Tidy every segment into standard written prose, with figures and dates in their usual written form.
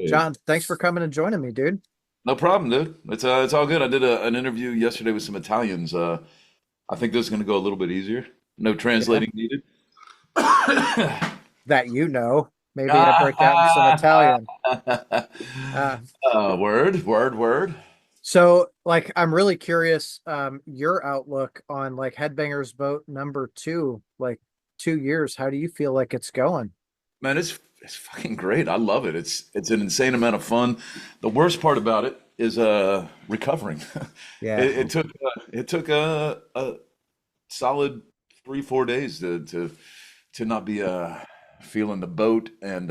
Dave. John, thanks for coming and joining me, dude. No problem, dude. It's all good. I did an interview yesterday with some Italians. I think this is going to go a little bit easier. No Yeah, translating needed. that you know. Maybe I break out into some Italian. Uh, Word. I'm really curious, your outlook on like Headbangers Boat number two, like 2 years. How do you feel like it's going? Man, it's fucking great. I love it. It's an insane amount of fun. The worst part about it is recovering. Yeah, It took a solid 3 4 days to not be feeling the boat and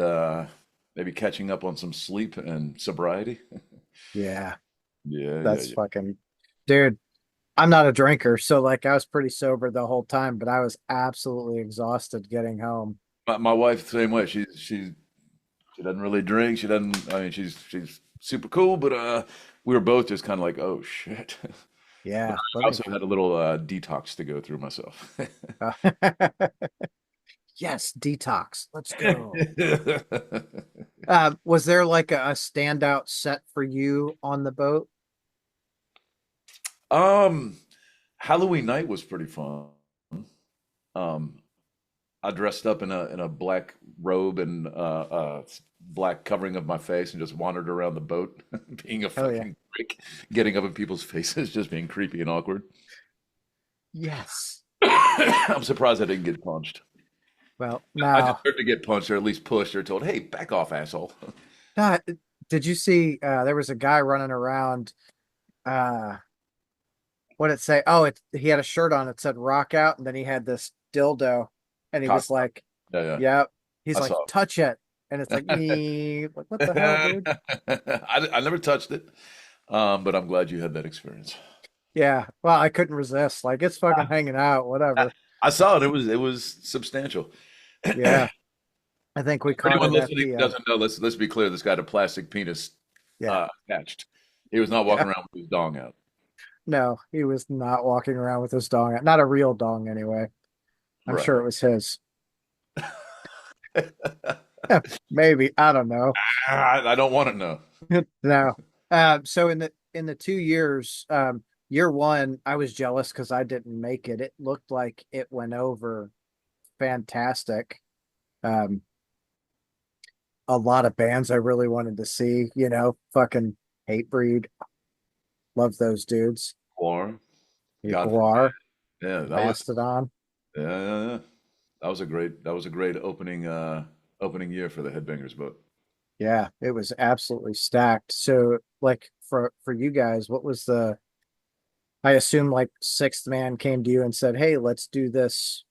maybe catching up on some sleep and sobriety. yeah, that's Yeah. fucking, dude. I'm not a drinker, so like I was pretty sober the whole time, but I was absolutely exhausted getting home. My wife, same way. She doesn't really drink. She doesn't. I mean, she's super cool, but we were both just kind of like, oh shit. But Yeah, I let me. also had a little detox to go through myself. Yes, detox. Let's go. Was there like a standout set for you on the boat? Um, Halloween night was pretty fun. Um, I dressed up in a black robe and black covering of my face and just wandered around the boat, being a Oh yeah. fucking prick, getting up in people's faces, just being creepy and awkward. Yes. I'm surprised I didn't get punched. Well, I now, deserve to get punched or at least pushed or told, "Hey, back off, asshole." uh, did you see there was a guy running around uh what did it say? Oh, he had a shirt on that said rock out, and then he had this dildo and he Cock. was like, Yeah. yep. He's I like, saw touch it. And it's like, me, like, what the hell, it. dude? I never touched it, but I'm glad you had that experience. Yeah. Well, I couldn't resist. Like, it's fucking hanging out, I, whatever. I saw it. It was substantial. Yeah. I think we For caught anyone him at listening the who doesn't know, let's be clear. This guy had a plastic penis yeah. attached. He was not Yeah. walking around with his dong out. No, he was not walking around with his dong. Not a real dong anyway. I'm Right. sure it was his. Maybe. I don't know. I don't want to know. No. So in the 2 years, year one, I was jealous because I didn't make it. It looked like it went over fantastic. Um, a lot of bands I really wanted to see, fucking Hatebreed. Love those dudes. War, God, Guar, yeah, Mastodon. yeah. That was a great opening year for the Headbangers Boat. Yeah, it was absolutely stacked. So like for you guys, what was the I assume like sixth man came to you and said, "Hey, let's do this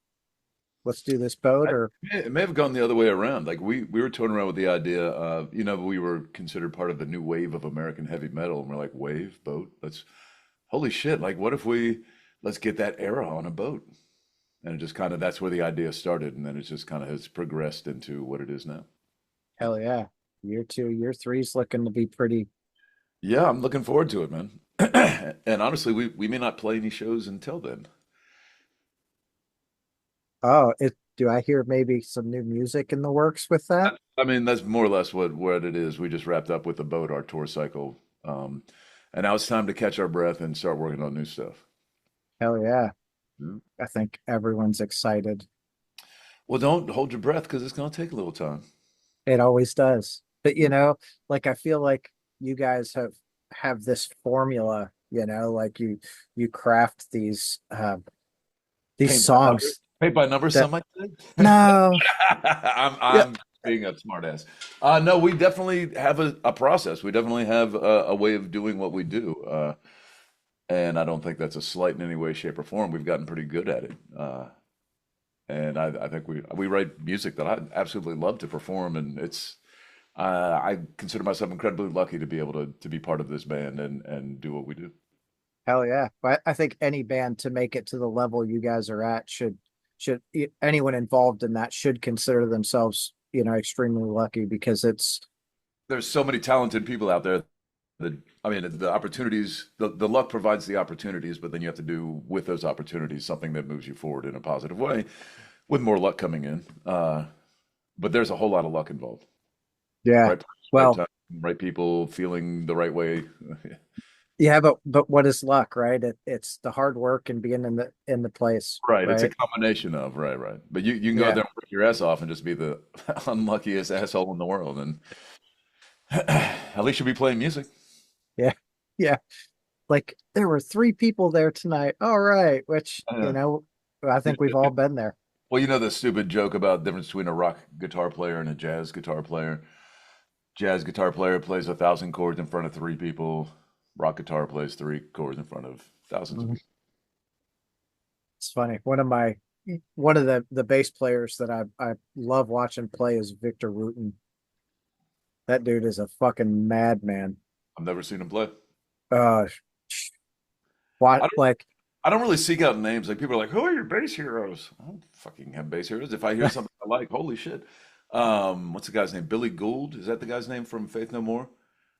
boat," or It may have gone the other way around. Like we were toying around with the idea of, we were considered part of the new wave of American heavy metal, and we're like, wave, boat, holy shit, like what if let's get that era on a boat? And it just kind of that's where the idea started, and then it just kind of has progressed into what it is now. hell yeah. Year two, year three's looking to be pretty. Yeah, I'm looking forward to it, man. And honestly, we may not play any shows until then. Oh, do I hear maybe some new music in the works with that? I mean, that's more or less what it is. We just wrapped up with the boat, our tour cycle. And now it's time to catch our breath and start working on new stuff. Hell yeah. Yeah. I think everyone's excited. Well, don't hold your breath because it's going to take a little time. It always does. But like I feel like you guys have this formula, like you craft these Paint by numbers. songs Paint by numbers, that some might say. no. Yeah. I'm being a smartass. No, we definitely have a process. We definitely have a way of doing what we do. And I don't think that's a slight in any way, shape, or form. We've gotten pretty good at it. And I think we write music that I absolutely love to perform, and I consider myself incredibly lucky to be able to be part of this band and do what we do. Hell yeah. But I think any band to make it to the level you guys are at should anyone involved in that should consider themselves, extremely lucky because it's There's so many talented people out there that I mean the opportunities, the luck provides the opportunities, but then you have to do with those opportunities something that moves you forward in a positive way, with more luck coming in. But there's a whole lot of luck involved. yeah. Right place, right Well, time. right people feeling the right way. Yeah, but what is luck, right? It's the hard work and being in the place, Right. It's a right? combination of, right, right. But you can go out Yeah, there and work your ass off and just be the unluckiest asshole in the world. And at least you'll be playing music. yeah, yeah. Like there were three people there tonight. All right, which, Yeah. I think we've all been there. Well, you know the stupid joke about the difference between a rock guitar player and a jazz guitar player. Jazz guitar player plays 1,000 chords in front of three people. Rock guitar plays three chords in front of thousands of Mhm. people. It's funny. One of the bass players that I love watching play is Victor Wooten. That dude is a fucking madman. I've never seen him play. Uh, I what don't. like I don't really seek out names. Like people are like, "Who are your bass heroes?" I don't fucking have bass heroes. If I hear something I like, holy shit. What's the guy's name? Billy Gould? Is that the guy's name from Faith No More?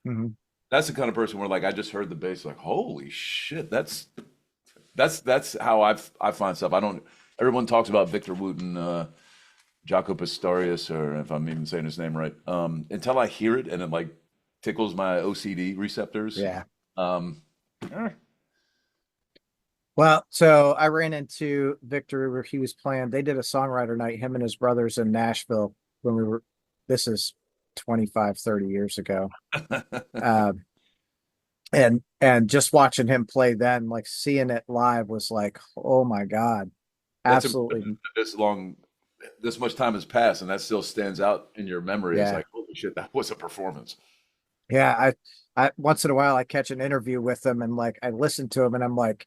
Mhm. That's the kind of person where like I just heard the bass, like, holy shit. That's how I find stuff. I don't. Everyone talks about Victor Wooten, Jaco Pastorius, or if I'm even saying his name right. Until I hear it and it like tickles my OCD receptors. Yeah. Um, eh, Well, so I ran into Victor where he was playing. They did a songwriter night, him and his brothers in Nashville when this is 25, 30 years ago. Um, and just watching him play then, like seeing it live was like, oh my God, that's impressive absolutely. that this much time has passed, and that still stands out in your memory. It's Yeah. like, holy shit, that was a performance. Yeah. I once in a while I catch an interview with him and like I listen to him and I'm like,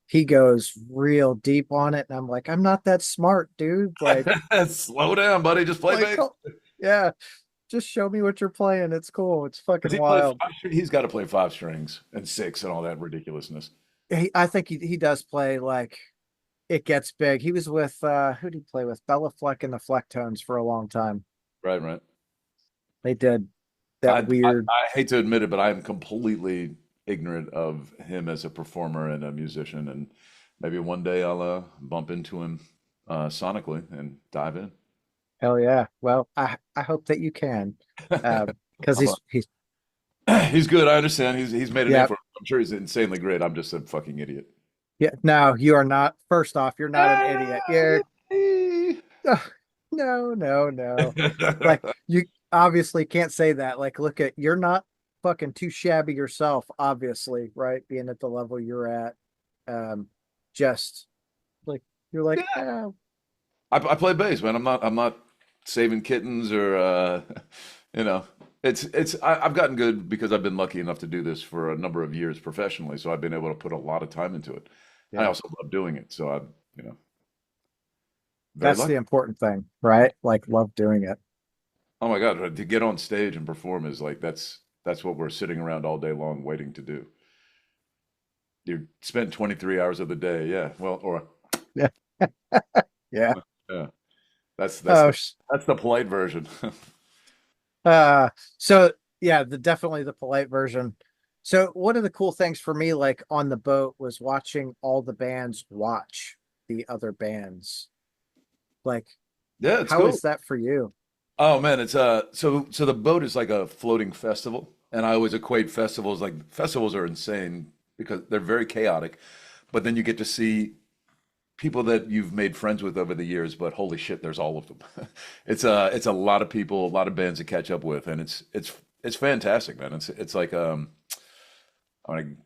he goes real deep on it. And I'm like, I'm not that smart, dude. Slow down, buddy. Just play bass. Oh, yeah, just show me what you're playing. It's cool. It's Does fucking he play wild. five string? He's got to play five strings and six and all that ridiculousness. I think he does play like it gets big. He was with who did he play with? Bella Fleck and the Flecktones for a long time. Right, right. They did I, that I weird. I hate to admit it, but I am completely ignorant of him as a performer and a musician. And maybe one day I'll bump into him sonically and dive in. Hell yeah. Well, I hope that you can, because I'm he's he's good. I understand. He's made a name yeah, for him. I'm sure he's insanely great. I'm just a fucking idiot. yeah. No, you are not. First off, you're not an idiot. You're no, no, no. Like you obviously can't say that. Like, look at you're not fucking too shabby yourself, obviously, right? Being at the level you're at. Just like you're like, Yeah, oh, I play bass, man. I'm not saving kittens or you know. I've gotten good because I've been lucky enough to do this for a number of years professionally, so I've been able to put a lot of time into it. I yeah. also love doing it, so I'm, you know, very That's the lucky. important thing, right? Like love doing it. Oh my God, to get on stage and perform is like that's what we're sitting around all day long waiting to do. You spend 23 hours of the day, yeah. Well, or Yeah. Yeah. yeah, that's that's Oh, the that's the polite version. uh, so yeah, the definitely the polite version. So one of the cool things for me, like on the boat, was watching all the bands watch the other bands. Like, Yeah, it's how cool. is that for you? Oh man, it's so the boat is like a floating festival, and I always equate festivals like festivals are insane because they're very chaotic, but then you get to see people that you've made friends with over the years, but holy shit, there's all of them. It's a lot of people, a lot of bands to catch up with, and it's fantastic, man. It's like I mean,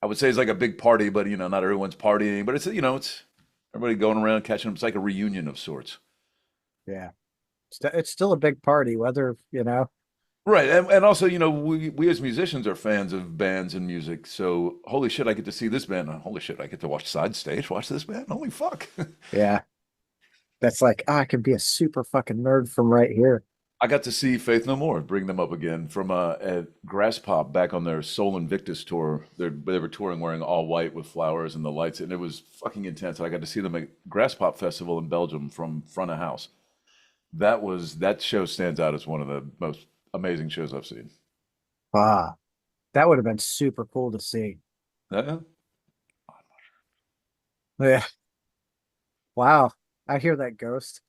I would say it's like a big party, but you know, not everyone's partying, but it's everybody going around catching up. It's like a reunion of sorts. Yeah, it's still a big party, whether Right, and also, you know, we as musicians are fans of bands and music. So, holy shit, I get to see this band. Holy shit, I get to watch side stage, watch this band. Holy fuck. yeah, that's like I can be a super fucking nerd from right here. I got to see Faith No More, bring them up again from at Grass Pop back on their Soul Invictus tour. They were touring wearing all white with flowers and the lights, and it was fucking intense. I got to see them at Grass Pop Festival in Belgium from front of house. That show stands out as one of the most amazing shows I've seen. Ah, that would have been super cool to see. Yeah. Yeah. Wow. I hear that ghost.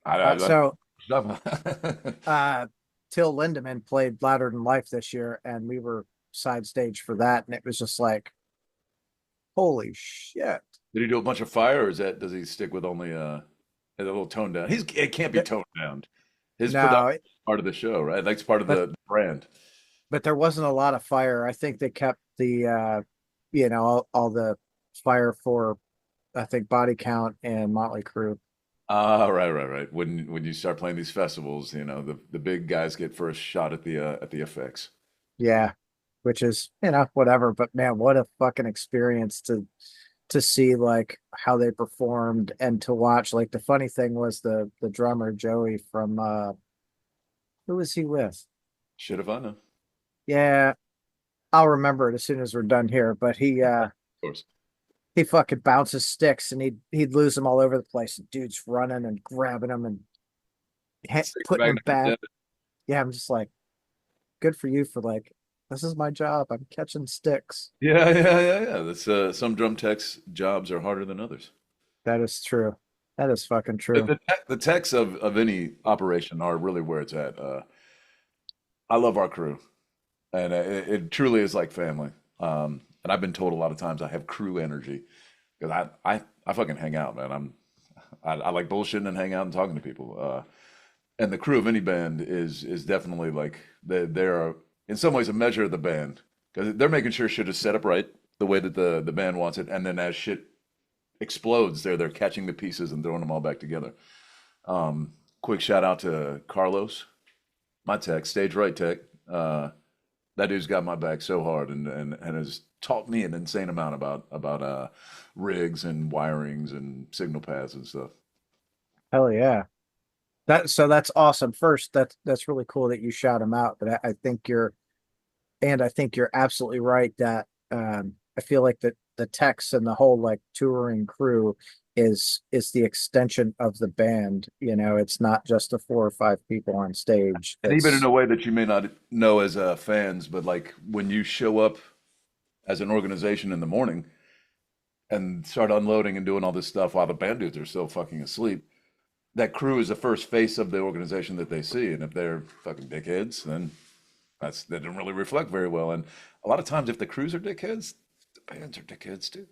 I, Uh, I, so I, uh Till Lindemann played Louder Than Life this year, and we were side stage for that, and it was just like, holy shit. Did he do a bunch of fire, or does he stick with only a little toned down? It can't be toned down. His production No, is part of the show, right? That's part of but the brand. there wasn't a lot of fire. I think they kept the all the fire for I think Body Count and Motley Crue. Ah, right, right, right. When you start playing these festivals, the big guys get first shot at the effects. Yeah, which is, whatever, but man, what a fucking experience to see like how they performed and to watch. Like the funny thing was the drummer Joey from who was he with? Shit if I know. Of Yeah, I'll remember it as soon as we're done here, but course. he fucking bounces sticks and he'd lose them all over the place. The dude's running and grabbing them and Six putting them Magnum back. yeah. Yeah, I'm just like, good for you for like, this is my job. I'm catching sticks. Yeah, yeah, yeah, yeah. That's some drum techs jobs are harder than others. That is true. That is fucking The, true. the, tech, the techs of any operation are really where it's at. I love our crew, and it truly is like family. And I've been told a lot of times I have crew energy because I fucking hang out, man. I like bullshitting and hang out and talking to people. And the crew of any band is definitely like they're in some ways a measure of the band because they're making sure shit is set up right the way that the band wants it, and then as shit explodes, they're catching the pieces and throwing them all back together. Quick shout out to Carlos, my tech, stage right tech. That dude's got my back so hard and has taught me an insane amount about rigs and wirings and signal paths and stuff. Hell yeah. That's awesome. First, that's really cool that you shout him out. But I think you're absolutely right that I feel like the techs and the whole like touring crew is the extension of the band. It's not just the 4 or 5 people on stage. And even in It's a way that you may not know as fans, but like when you show up as an organization in the morning and start unloading and doing all this stuff while the band dudes are still fucking asleep, that crew is the first face of the organization that they see. And if they're fucking dickheads, then that doesn't really reflect very well. And a lot of times, if the crews are dickheads, the bands are dickheads too.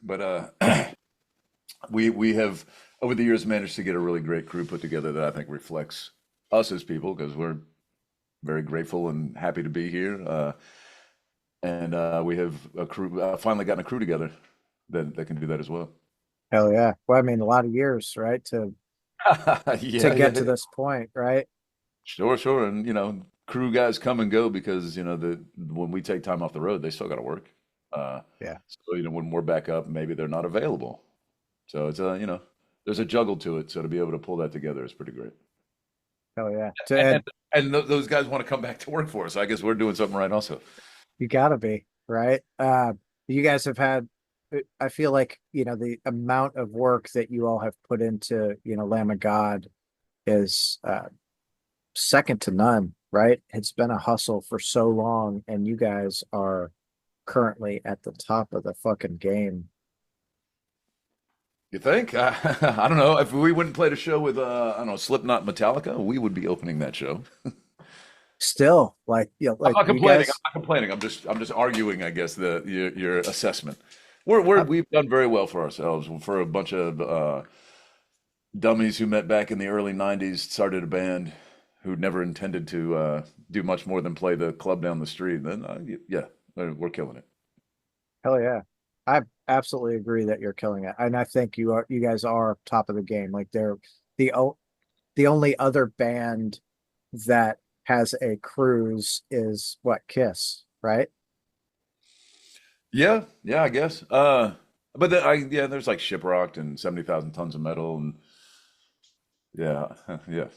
But we have over the years managed to get a really great crew put together that I think reflects us as people because we're very grateful and happy to be here. And we have a crew finally gotten a crew together that can do that as well. hell yeah. Well, I mean, a lot of years, right, to Yeah, get yeah, to this point, right? sure, sure. And crew guys come and go because the when we take time off the road, they still got to work. Uh, Yeah. so when we're back up, maybe they're not available. So it's there's a juggle to it. So to be able to pull that together is pretty great. Hell yeah. And those guys want to come back to work for us. I guess we're doing something right also. You gotta be, right? You guys have had, I feel like, the amount of work that you all have put into, Lamb of God is second to none, right? It's been a hustle for so long, and you guys are currently at the top of the fucking game. You think? I don't know. If we wouldn't play the show with I don't know Slipknot, Metallica, we would be opening that show. Still, like, I'm like not you complaining. guys, I'm not complaining. I'm just arguing, I guess, your assessment. I, We've done very well for ourselves. For a bunch of dummies who met back in the early '90s, started a band who never intended to do much more than play the club down the street. Then yeah, we're killing it. hell yeah. I absolutely agree that you're killing it. And I think you guys are top of the game. Like they're the the only other band that has a cruise is what, Kiss, right? Yeah, yeah, I guess. But yeah, there's like Shiprocked and 70,000 Tons of Metal and yeah, yeah.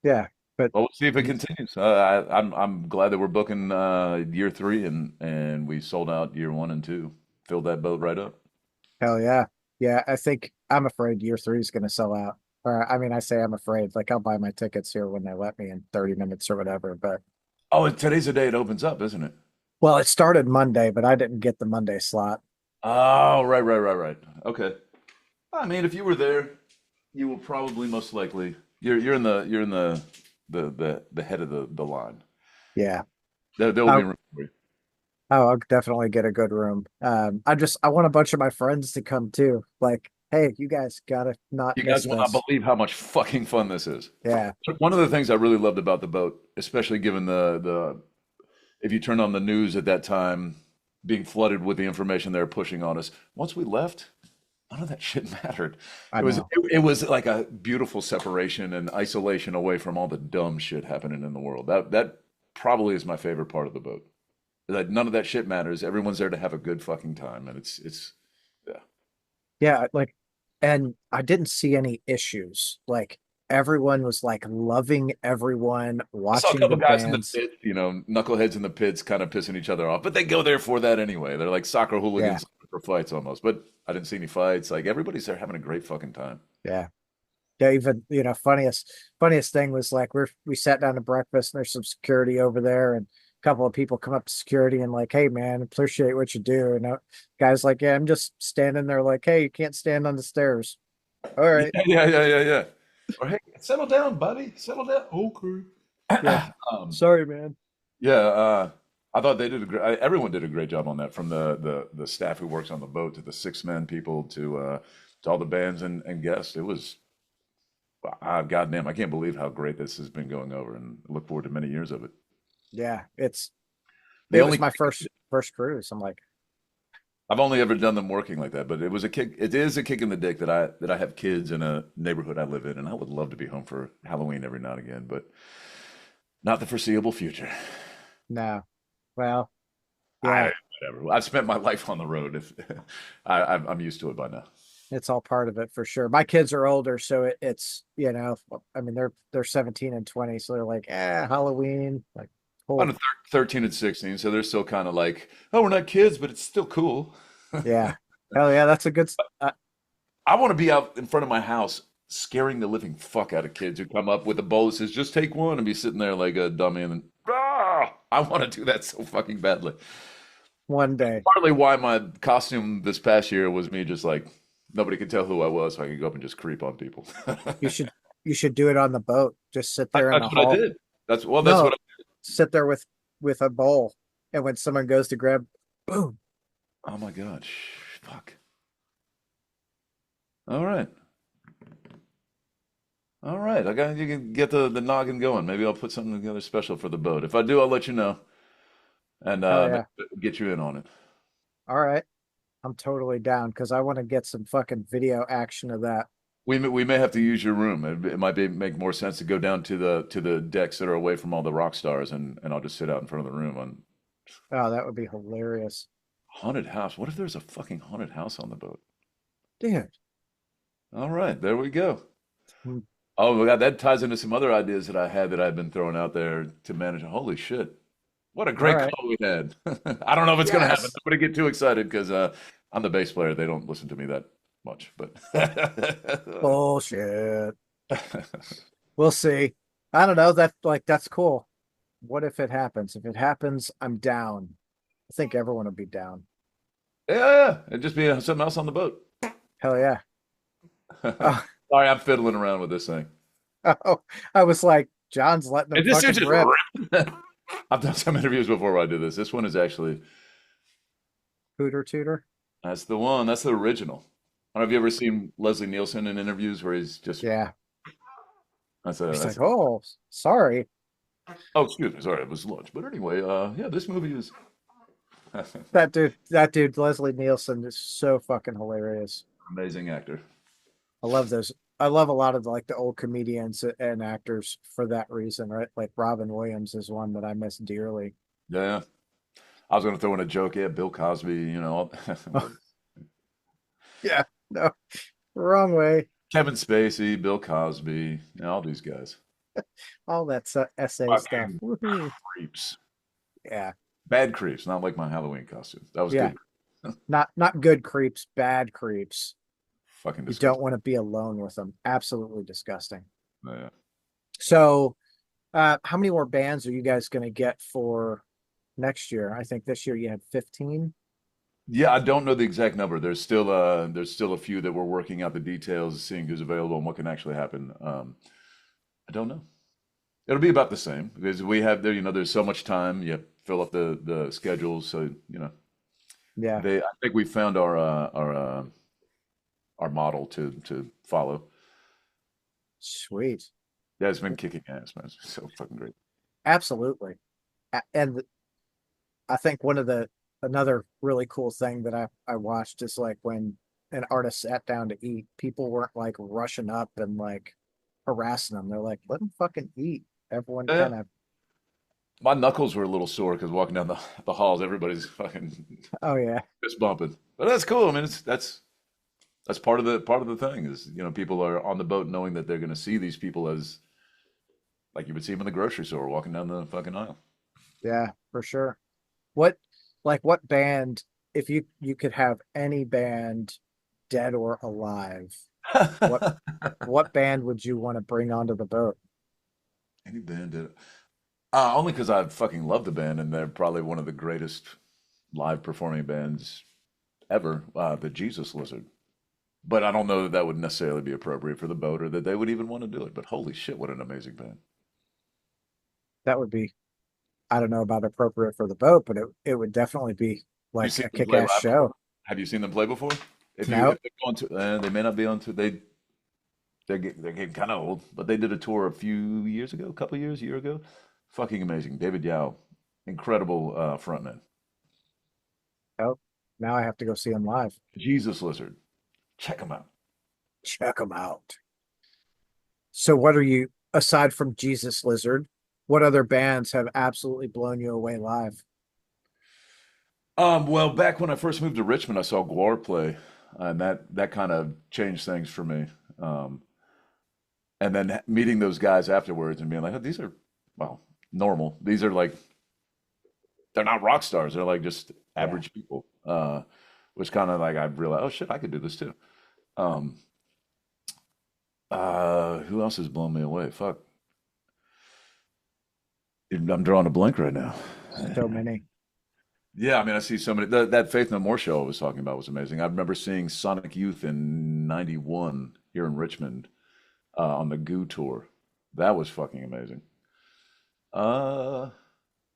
Yeah, but Well, we'll see if it continues. I'm glad that we're booking year three and we sold out year one and two. Filled that boat right up. hell yeah. Yeah, I think I'm afraid year three is going to sell out. Or I mean, I say I'm afraid. Like I'll buy my tickets here when they let me in 30 minutes or whatever. But Oh, today's the day it opens up, isn't it? well, it started Monday, but I didn't get the Monday slot. Oh, right, right, right, right. Okay. I mean, if you were there, you will probably most likely you're in the the head of the line. Yeah. There will be Oh, room for you. I'll definitely get a good room. I want a bunch of my friends to come too. Like, hey, you guys gotta not You guys miss will not this. believe how much fucking fun this is. Yeah. One of the things I really loved about the boat, especially given the if you turned on the news at that time, being flooded with the information they were pushing on us. Once we left, none of that shit mattered. I know. It was like a beautiful separation and isolation away from all the dumb shit happening in the world. That probably is my favorite part of the boat. That none of that shit matters. Everyone's there to have a good fucking time, and it's yeah. Yeah, like, and I didn't see any issues. Like everyone was like loving everyone, I saw a watching the couple guys in the bands. pit, knuckleheads in the pits, kind of pissing each other off, but they go there for that anyway. They're like soccer Yeah, hooligans for fights almost. But I didn't see any fights. Like everybody's there having a great fucking time. yeah. Yeah, even funniest thing was like we sat down to breakfast and there's some security over there and a couple of people come up to security and like, hey man, appreciate what you do. And guy's like, yeah, I'm just standing there like, hey, you can't stand on the stairs. All Yeah, right. yeah. Or hey, settle down, buddy. Settle down. Okay. Yeah. Um, Sorry, man. yeah, I thought they did a great. Everyone did a great job on that, from the staff who works on the boat to the six men people to all the bands and guests. It was, goddamn, I can't believe how great this has been going over, and look forward to many years of it. Yeah, The it was only my first cruise. I'm like, I've only ever done them working like that, but it was a kick. It is a kick in the dick that I have kids in a neighborhood I live in, and I would love to be home for Halloween every now and again, but not the foreseeable future. no. Well, I yeah, whatever. I've spent my life on the road. If I'm used to it by now. it's all part of it for sure. My kids are older, so it's I mean they're 17 and 20, so they're like, Halloween, like I'm cool. 13 and 16, so they're still kind of like, oh, we're not kids, but it's still cool. Yeah. Hell yeah, that's a good I want to be out in front of my house scaring the living fuck out of kids who come up with a bowl that says, just take one, and be sitting there like a dummy. And then, I want to do that so fucking badly. one day. Partly why my costume this past year was me just like, nobody could tell who I was, so I could go up and just creep on people. You should you should do it on the boat. Just sit there in That's the what I hall. did. That's what No, sit there with a bowl, and when someone goes to grab, boom. oh my God. Fuck. All right. All right. You can get the noggin going. Maybe I'll put something together special for the boat. If I do, I'll let you know and Hell maybe yeah. get you in on it. All right. I'm totally down because I want to get some fucking video action of that. We may have to use your room. It might make more sense to go down to the decks that are away from all the rock stars, and I'll just sit out in front of the room on Oh, that would be hilarious. haunted house. What if there's a fucking haunted house on the boat? Dude. All right, there we go. Hmm. Oh my God, that ties into some other ideas that I had that I've been throwing out there to manage. Holy shit. What a All great right. call we had. I don't know if it's going to happen. Yes. I'm going to get too excited because I'm the bass player. They don't listen to me that much, but Bullshit. We'll see. I don't know. That's cool. What if it happens? If it happens, I'm down. I think everyone will be down. yeah, it'd just be something else on the boat. Hell yeah. Oh, Sorry, I'm fiddling around with this thing. oh, I was like, John's letting them And this dude fucking just rip. ripped. I've done some interviews before where I do this. This one is actually, Hooter Tooter. that's the one. That's the original. I don't know if you ever seen Leslie Nielsen in interviews where he's just, Yeah. He's that's like, oh, sorry. oh, excuse me. Sorry, it was lunch. But anyway, yeah, this movie is That dude, Leslie Nielsen is so fucking hilarious. amazing actor. I love those. I love a lot of like the old comedians and actors for that reason, right? Like Robin Williams is one that I miss dearly. Yeah. I was going to throw in a joke. Yeah, Bill Cosby, Yeah, no, wrong way. Kevin Spacey, Bill Cosby, all these guys. All that essay stuff. Fucking Woohoo. creeps. Yeah, Bad creeps, not like my Halloween costume. That was yeah. good. Not good creeps, bad creeps. Fucking You don't disgusting. want to be alone with them. Absolutely disgusting. Yeah. So, how many more bands are you guys going to get for next year? I think this year you had 15. Yeah, I don't know the exact number. There's still a few that we're working out the details, seeing who's available and what can actually happen. I don't know. It'll be about the same because we have there, there's so much time. You fill up the schedules, so Yeah, I think we found our model to follow. sweet. Yeah, it's been kicking ass, man. It's so fucking great. Absolutely. And I think another really cool thing that I watched is like when an artist sat down to eat, people weren't like rushing up and like harassing them. They're like, let them fucking eat. Everyone Yeah, kind of, my knuckles were a little sore because walking down the halls, everybody's fucking oh yeah, fist bumping. But that's cool. I mean, that's part of the thing is people are on the boat knowing that they're going to see these people as like you would see them in the grocery store walking down the fucking aisle. yeah, for sure. What what band, if you could have any band dead or alive, what what band would you want to bring onto the boat? Any band did it. Only because I fucking love the band and they're probably one of the greatest live performing bands ever, the Jesus Lizard. But I don't know that that would necessarily be appropriate for the boat or that they would even want to do it. But holy shit, what an amazing band. That would be, I don't know about appropriate for the boat, but it would definitely be You've like seen a them play kick-ass live before? show. Have you seen them play before? No, If they're going to, they may not be on to they're getting kind of old, but they did a tour a few years ago, a couple years, a year ago. Fucking amazing. David Yao, incredible frontman. no, now I have to go see them live. Jesus Lizard, check them out. Check them out. So what are you, aside from Jesus Lizard, what other bands have absolutely blown you away live? Well, back when I first moved to Richmond, I saw Guar play, and that kind of changed things for me. Um, and then meeting those guys afterwards and being like, oh, these are well normal. These are like they're not rock stars. They're like just Yeah. average people. Which kind of like I realized, oh shit, I could do this too. Um, who else has blown me away? Fuck, I'm drawing a blank right now. So many. Yeah, I mean, I see so many. That Faith No More show I was talking about was amazing. I remember seeing Sonic Youth in '91 here in Richmond on the Goo tour. That was fucking amazing. Uh,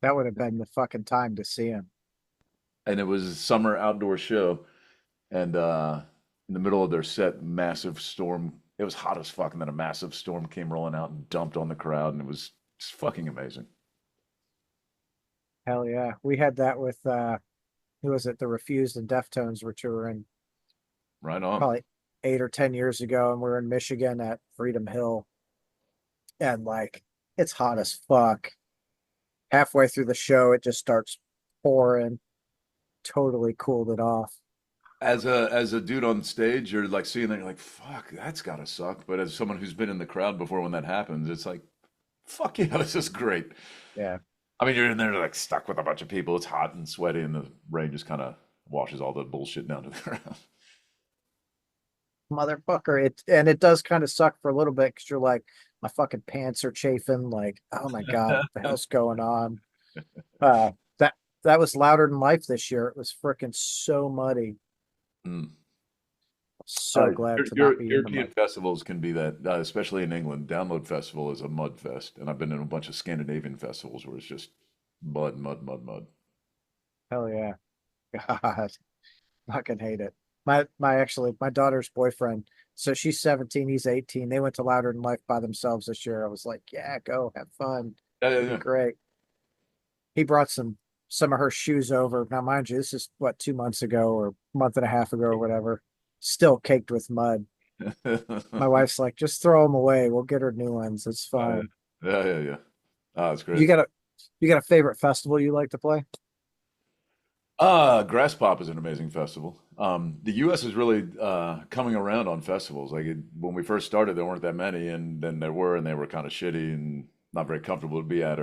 That would have been the fucking time to see him. and it was a summer outdoor show, and in the middle of their set, massive storm. It was hot as fuck, and then a massive storm came rolling out and dumped on the crowd, and it was just fucking amazing. Hell yeah. We had that with who was it? The Refused and Deftones were touring Right on. probably 8 or 10 years ago, and we are in Michigan at Freedom Hill, and like it's hot as fuck. Halfway through the show, it just starts pouring. Totally cooled it off. As a dude on stage, you're like seeing that, you're like, fuck, that's gotta suck. But as someone who's been in the crowd before when that happens, it's like, fuck yeah, this is great. Yeah. I mean, you're in there like stuck with a bunch of people. It's hot and sweaty, and the rain just kind of washes all the bullshit down to the ground. Motherfucker. It does kind of suck for a little bit because you're like, my fucking pants are chafing. Like, oh my God, what the hell's going on? Uh that that was Louder Than Life this year. It was freaking so muddy. Mm. So glad to not be in the European mud. festivals can be that, especially in England. Download Festival is a mud fest, and I've been in a bunch of Scandinavian festivals where it's just mud, mud, mud, mud. Hell yeah. God, fucking hate it. My daughter's boyfriend, so she's 17, he's 18. They went to Louder Than Life by themselves this year. I was like, yeah, go have fun. Yeah, yeah, It'll be yeah. great. He brought some of her shoes over. Now, mind you, this is what 2 months ago or a month and a half ago or whatever. Still caked with mud. My wife's like, just throw them away. We'll get her new ones. It's Yeah, fine. yeah, yeah, yeah. Oh, it's You great. got a you got a favorite festival you like to play? Grass Pop is an amazing festival. The U.S. is really coming around on festivals. Like when we first started, there weren't that many, and then there were, and they were kind of shitty and not very comfortable to be at.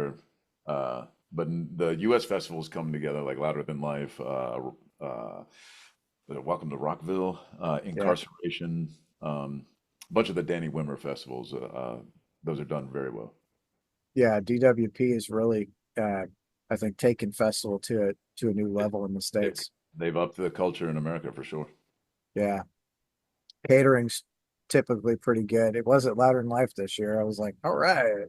But the U.S. festivals coming together, like Louder Than Life, Welcome to Rockville, Yeah. Incarceration, a bunch of the Danny Wimmer festivals. Those are done very well. Yeah, DWP is really I think taking festival to a new They- level in the They've States. they've upped the culture in America for sure. Yeah. Caterings. typically pretty good. It wasn't Louder Than Life this year. I was like, all right.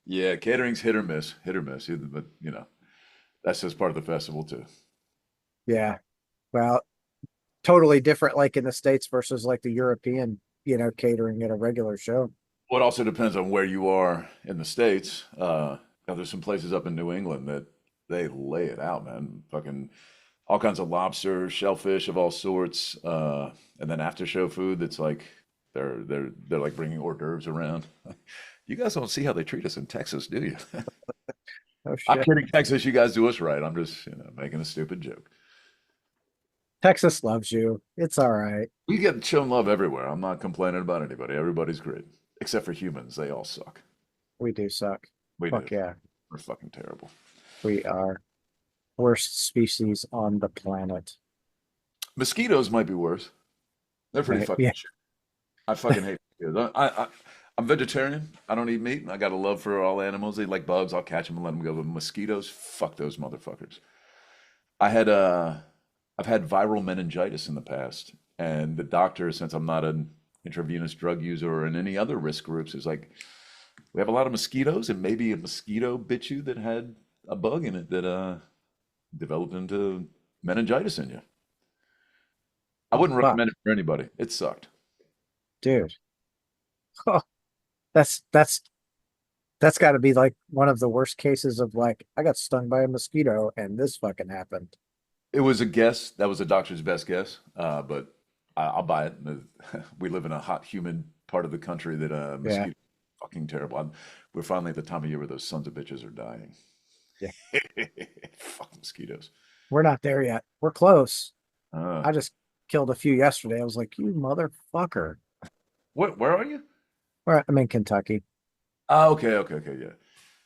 Yeah, catering's hit or miss, hit or miss. But that's just part of the festival too. Yeah. Well, totally different like in the States versus like the European, catering at a regular show. Well, it also depends on where you are in the States. Now there's some places up in New England that they lay it out, man. Fucking all kinds of lobster, shellfish of all sorts, and then after show food that's like they're like bringing hors d'oeuvres around. You guys don't see how they treat us in Texas, do you? Oh I'm shit. kidding, Texas. You guys do us right. I'm just making a stupid joke. Texas loves you. It's all right. We get shown love everywhere. I'm not complaining about anybody. Everybody's great, except for humans. They all suck. We do suck. We do. Fuck yeah. We're fucking terrible. We are worst species on the planet. Mosquitoes might be worse. They're pretty Right? fucking Yeah. shit. I fucking hate mosquitoes. I'm vegetarian. I don't eat meat. I got a love for all animals. They like bugs. I'll catch them and let them go. But mosquitoes, fuck those motherfuckers. I had I've had viral meningitis in the past, and the doctor, since I'm not an intravenous drug user or in any other risk groups, is like, we have a lot of mosquitoes, and maybe a mosquito bit you that had a bug in it that developed into meningitis in you. I Oh wouldn't fuck, recommend it for anybody. It sucked. dude. Oh, that's got to be like one of the worst cases of like I got stung by a mosquito and this fucking happened. It was a guess. That was a doctor's best guess, but I'll buy it. We live in a hot, humid part of the country that Yeah. mosquitoes are fucking terrible. We're finally at the time of year where those sons of bitches are dying. Yeah. Fuck mosquitoes. We're not there yet. We're close. Uh, I just killed a few yesterday. I was like, you motherfucker. where are you? I'm in Kentucky. Oh, okay, okay, okay, yeah.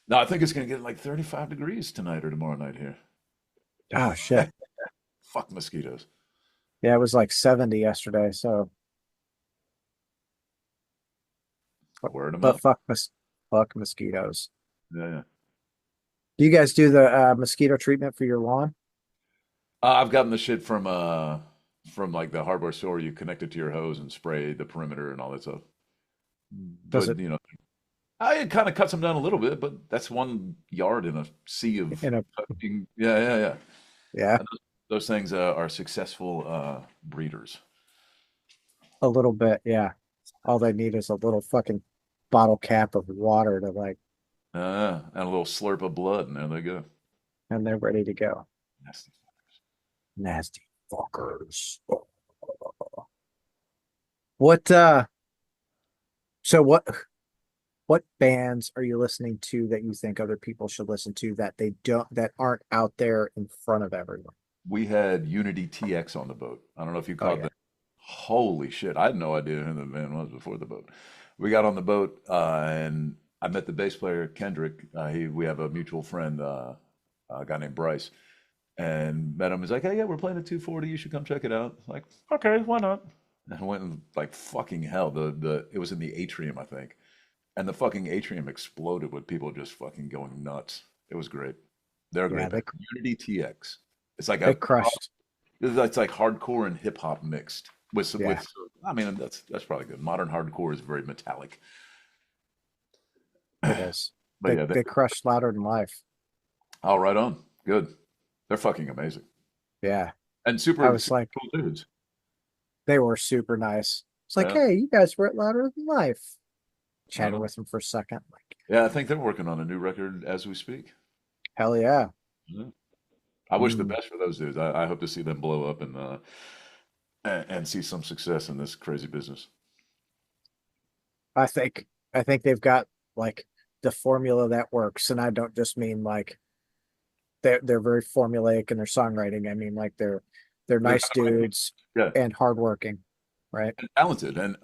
No, I think it's gonna get like 35 degrees tonight or tomorrow night here. Oh shit. Fuck mosquitoes. Yeah, it was like 70 yesterday. So, Word them but up. fuck mosquitoes. Yeah, yeah. Do you guys do the mosquito treatment for your lawn? I've gotten the shit from like the hardware store. You connect it to your hose and spray the perimeter and all that stuff. Does But it it kind of cuts them down a little bit, but that's 1 yard in a sea of in a fucking, yeah, yeah, yeah. yeah, And those things are successful breeders. a little bit, yeah. All they need is a little fucking bottle cap of water to like, And a little slurp of blood, and there they go. and they're ready to go. Nasty. Nasty fuckers. What so what bands are you listening to that you think other people should listen to that aren't out there in front of everyone? We had Unity TX on the boat. I don't know if you Oh caught yeah. that. Holy shit. I had no idea who the band was before the boat. We got on the boat and I met the bass player, Kendrick. We have a mutual friend, a guy named Bryce, and met him. He's like, hey, yeah, we're playing at 240. You should come check it out. Like, okay, why not? And I went and like fucking hell. It was in the atrium, I think. And the fucking atrium exploded with people just fucking going nuts. It was great. They're a Yeah, great band. Unity TX. It's like they a crushed. it's like hardcore and hip hop mixed with some Yeah, with. I mean, that's probably good. Modern hardcore is very metallic, it is. but They yeah, they crushed Louder Than Life. all right on. Good. They're fucking amazing Yeah. and I super, was super like, cool dudes. they were super nice. It's like, Yeah, hey, you guys were at Louder Than Life. right Chatted on. with them for a second. Like, Yeah, I think they're working on a new record as we speak. hell yeah. Yeah. I wish the Mm. best for those dudes. I hope to see them blow up and see some success in this crazy business. I think I think they've got like the formula that works. And I don't just mean like they're very formulaic in their songwriting. I mean like they're They nice got the right people. dudes Yeah, and hardworking, right? and talented. And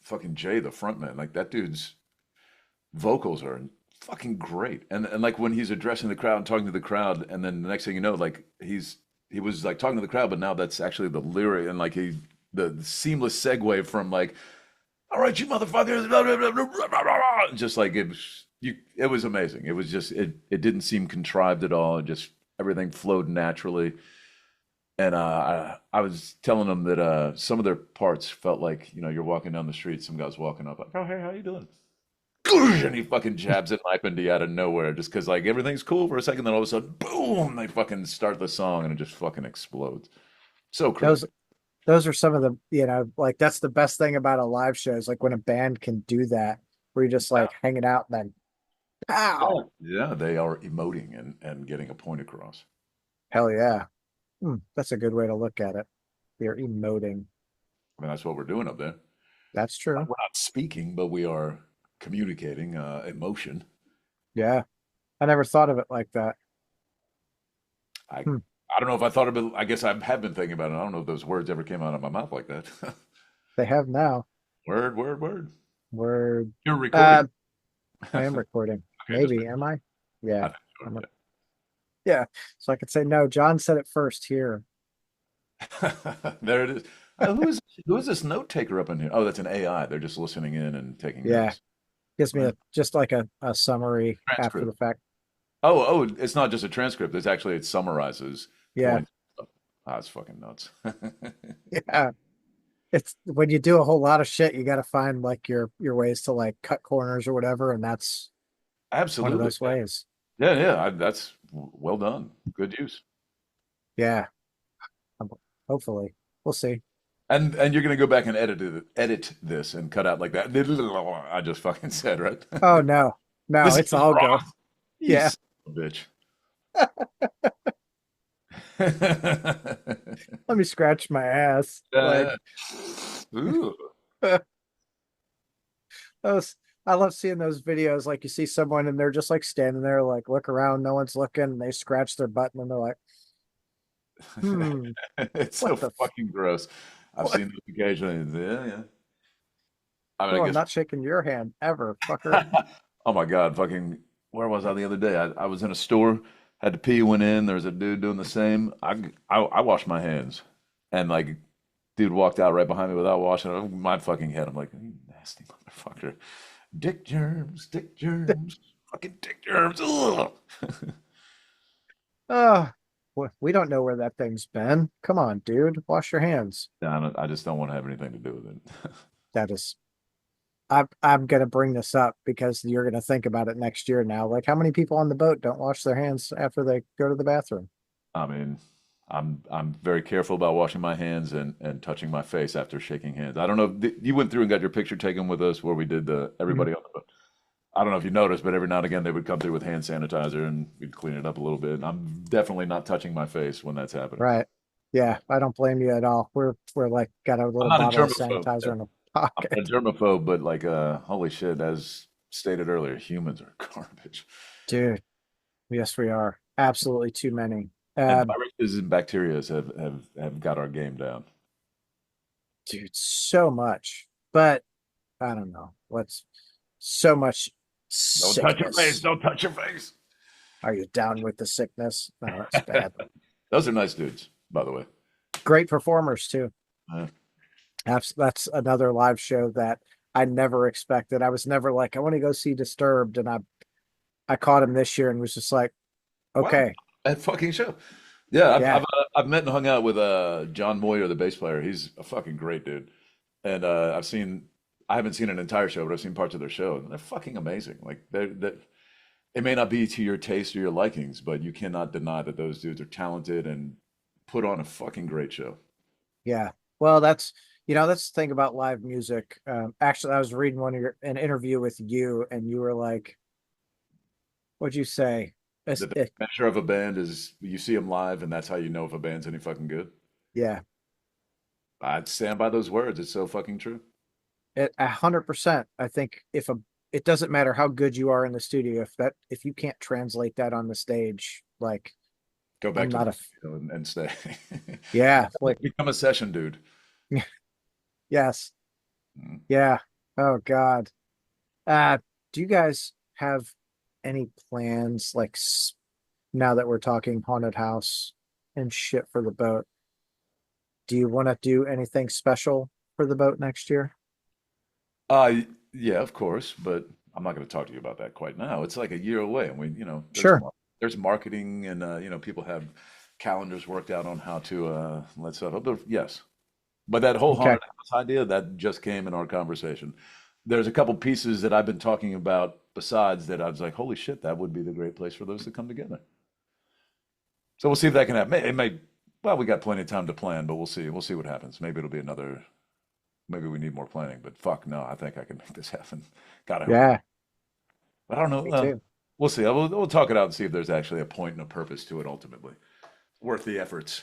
fucking Jay, the frontman, like that dude's vocals are fucking great. And like when he's addressing the crowd and talking to the crowd, and then the next thing you know, like he was like talking to the crowd, but now that's actually the lyric, and like the seamless segue from like, all right, you motherfuckers, blah, blah, blah, blah, blah, blah, blah," just like it was amazing. It didn't seem contrived at all. It just everything flowed naturally. And I was telling them that some of their parts felt like, you're walking down the street, some guy's walking up like, "Oh, hey, how you doing?" And he fucking jabs a knife into you out of nowhere just because like everything's cool for a second, then all of a sudden, boom, they fucking start the song and it just fucking explodes. So crazy. Those those are some of the, like that's the best thing about a live show is like when a band can do that, where you're just Yeah. like hanging out and then Yeah. pow. Yeah, they are emoting and getting a point across. Hell yeah. That's a good way to look at it. You're emoting. I mean, that's what we're doing up there. That's true. We're not speaking, but we are communicating emotion. Yeah. I never thought of it like that. I Hmm. I don't know if I thought of it. I guess I have been thinking about it. I don't know if those words ever came out of my mouth like that. They have now. Word, word, word. Word. You're recording. Uh, I am recording. Okay, just Maybe. Am I? Yeah. I think I'm so, yeah. So I could say no. John said it first here. yeah. There it is. Who is this note taker up in here? Oh, that's an AI. They're just listening in and taking Yeah. notes. Gives me Right. a just like a summary after Transcript. the fact. Oh, it's not just a transcript. It's actually it summarizes Yeah. points. Ah, it's fucking nuts. Yeah. It's when you do a whole lot of shit, you got to find like your ways to like cut corners or whatever, and that's one of Absolutely. those ways. Yeah, yeah. That's well done. Good use. Yeah. Um, Hopefully, we'll see. And you're gonna go back and edit this and cut out like that. I just fucking said, right? Oh no, no, This it's is all go. Ross. You Yeah. son of a bitch. Let me scratch my ass. Like Uh, ooh. those, I love seeing those videos. Like you see someone and they're just like standing there, like look around, no one's looking, and they scratch their butt, and then they're like, "Hmm, It's so what the fucking gross. I've what? seen this occasionally. Yeah, yeah. I mean, I Oh, I'm guess. not shaking your hand ever, fucker." Oh my God, fucking. Where was I the other day? I was in a store, had to pee, went in. There was a dude doing the same. I washed my hands, and like, dude walked out right behind me without washing it. My fucking head. I'm like, you nasty motherfucker. Dick germs, fucking dick germs. Ugh. Oh, we don't know where that thing's been. Come on, dude, wash your hands. I just don't want to have anything to do with it. That is, I'm gonna bring this up because you're gonna think about it next year now. Like, how many people on the boat don't wash their hands after they go to the bathroom? I mean, I'm very careful about washing my hands and touching my face after shaking hands. I don't know. You went through and got your picture taken with us where we did the Mhm. everybody on the boat. I don't know if you noticed, but every now and again they would come through with hand sanitizer and we'd clean it up a little bit. And I'm definitely not touching my face when that's happening. Right. Yeah, I don't blame you at all. We're like got a I'm little not a bottle of germaphobe. sanitizer in the I'm not pocket. a germaphobe, but like, holy shit, as stated earlier, humans are garbage. Dude, yes, we are. Absolutely too many. And Um, viruses and bacteria have got our game down. dude, so much. But I don't know. What's so much Don't touch your face. sickness. Don't touch your face. Are you down with the sickness? No, that's bad. Those are nice dudes, by the way. Great performers too. Uh, That's another live show that I never expected. I was never like, I want to go see Disturbed, and I caught him this year and was just like, wow, okay, that fucking show. Yeah, yeah, I've met and hung out with John Moyer, the bass player. He's a fucking great dude. And I haven't seen an entire show, but I've seen parts of their show, and they're fucking amazing. Like they it may not be to your taste or your likings, but you cannot deny that those dudes are talented and put on a fucking great show. yeah. Well, that's the thing about live music. Actually, I was reading an interview with you, and you were like, "What'd you say?" The measure of a band is you see them live, and that's how you know if a band's any fucking good. Yeah, I'd stand by those words. It's so fucking true. 100%. I think it doesn't matter how good you are in the studio if you can't translate that on the stage, like Go back I'm to the not a studio and stay. yeah, like Become a session dude. yes, Mm. yeah. Oh God. Uh, do you guys have any plans like now that we're talking haunted house and shit for the boat? Do you want to do anything special for the boat next year? Yeah, of course, but I'm not going to talk to you about that quite now. It's like a year away, and Sure. there's marketing, and people have calendars worked out on how to let stuff up. But yes, but that whole Okay. haunted house idea that just came in our conversation. There's a couple pieces that I've been talking about besides that I was like, holy shit, that would be the great place for those to come together. So we'll see if that can happen. It may, well, we got plenty of time to plan, but we'll see. We'll see what happens. Maybe it'll be another, maybe we need more planning, but fuck no, I think I can make this happen. God, I hope it. Yeah, But I don't know. me too. We'll see. We'll talk it out and see if there's actually a point and a purpose to it ultimately. Worth the efforts.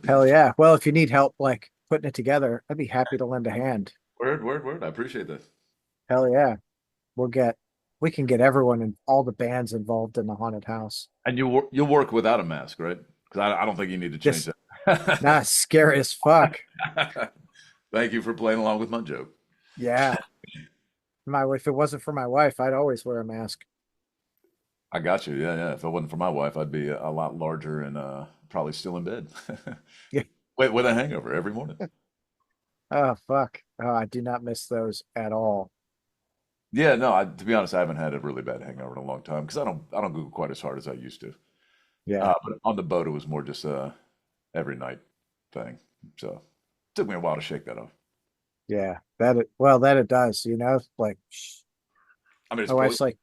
Hell yeah. Well, if you need help like putting it together, I'd be happy to lend a hand. Word, word, word. I appreciate that. Hell yeah. We'll get we can get everyone and all the bands involved in the haunted house. And you'll work without a mask, right? Because I don't think you need to change Just that. nah, scary as fuck. Thank you for playing along with my joke. Yeah. If it wasn't for my wife, I'd always wear a mask. I got you. Yeah, yeah. If it wasn't for my wife, I'd be a lot larger and probably still in bed. Yeah. Wait, with a hangover every morning. Oh fuck. Oh, I do not miss those at all. Yeah, no. To be honest, I haven't had a really bad hangover in a long time because I don't go quite as hard as I used to. Yeah. But on the boat, it was more just a every night thing. So it took me a while to shake that off. Yeah. That it does, like I mean, it's my wife's poison. like,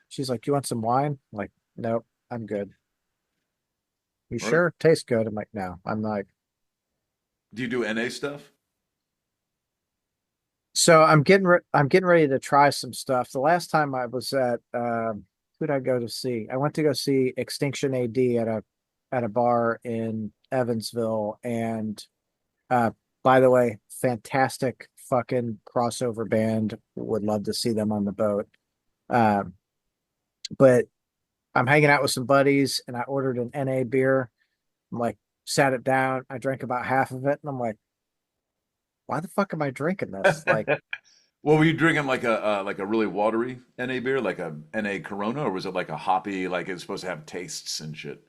she's like, you want some wine? I'm like, nope, I'm good. You Right? sure? Tastes good. I'm like, no. I'm like, Do you do NA stuff? so I'm getting ready to try some stuff. The last time I was at who'd I go to see? I went to go see Extinction AD at a bar in Evansville. And uh by the way, fantastic fucking crossover band. Would love to see them on the boat. Um, but I'm hanging out with some buddies and I ordered an NA beer. I'm like, sat it down. I drank about half of it, and I'm like, why the fuck am I drinking this? Like, Well, were you drinking like a really watery NA beer, like a NA Corona, or was it like a hoppy, like it's supposed to have tastes and shit?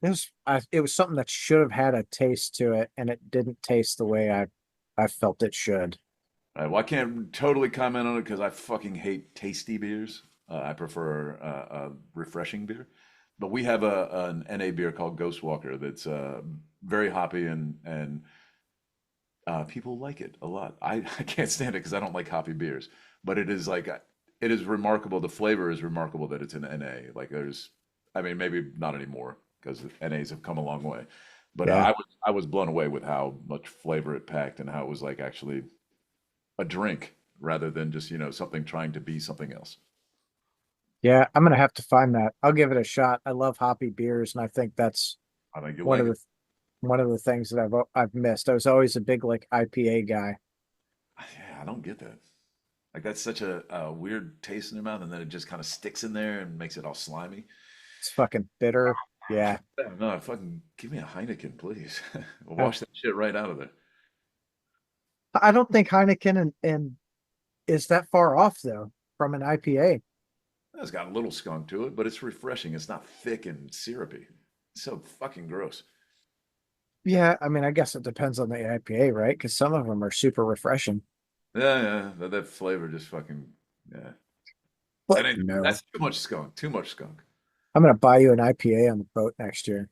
it was something that should have had a taste to it, and it didn't taste the way I felt it should. Well, I can't totally comment on it because I fucking hate tasty beers. I prefer a refreshing beer. But we have an NA beer called Ghost Walker that's very hoppy and people like it a lot. I can't stand it because I don't like hoppy beers. But it is like it is remarkable. The flavor is remarkable that it's an NA. Like there's, I mean, maybe not anymore because NAs have come a long way. But Yeah. I was blown away with how much flavor it packed and how it was like actually a drink rather than just, something trying to be something else. Yeah, I'm gonna have to find that. I'll give it a shot. I love hoppy beers, and I think that's I think you'll one like of it. one of the things that I've missed. I was always a big like IPA guy. Yeah, I don't get that. Like that's such a weird taste in your mouth, and then it just kind of sticks in there and makes it all slimy. It's fucking bitter. Yeah. Yeah, no, fucking give me a Heineken, please. Uh, Wash that shit right out of there. I don't think Heineken and is that far off though from an IPA. It's got a little skunk to it, but it's refreshing. It's not thick and syrupy. It's so fucking gross. Yeah, I mean, I guess it depends on the IPA, right? Because some of them are super refreshing. Yeah, yeah, that flavor just fucking yeah. But That ain't no, that's too much skunk. Too much skunk. I'm gonna buy you an IPA on the boat next year.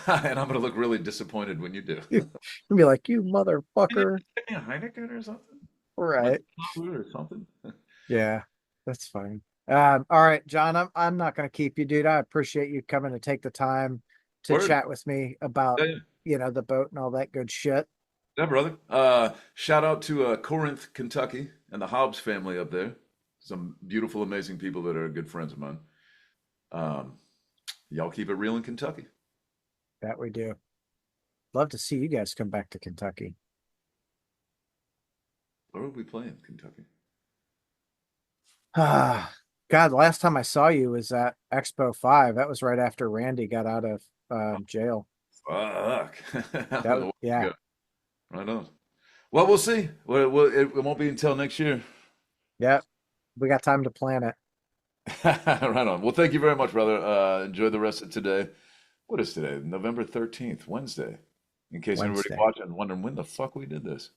And I'm gonna look really disappointed when you do. You'll be like, you Can you motherfucker. get me a Heineken or something? Like Right. or something? Yeah, that's fine. All right, John, I'm not gonna keep you, dude. I appreciate you coming to take the time to Word. chat with me about, Yeah, yeah. the boat and all that good shit. Yeah, brother. Shout out to Corinth, Kentucky, and the Hobbs family up there. Some beautiful, amazing people that are good friends of mine. Um, y'all keep it real in Kentucky. That we do. Love to see you guys come back to Kentucky. Where are we playing, Kentucky? Ah, God, the last time I saw you was at Expo 5. That was right after Randy got out of jail. Fuck. That That was a was, while yeah, ago. Right on. Well, we'll see. It won't be until next year. yeah. We got time to plan it. Right on. Well, thank you very much, brother. Enjoy the rest of today. What is today? November 13th, Wednesday. In case anybody Wednesday. watching wondering when the fuck we did this.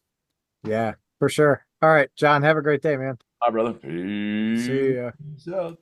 Yeah, for sure. All right, John, have a great day, man. Hi, brother. See ya. Peace out.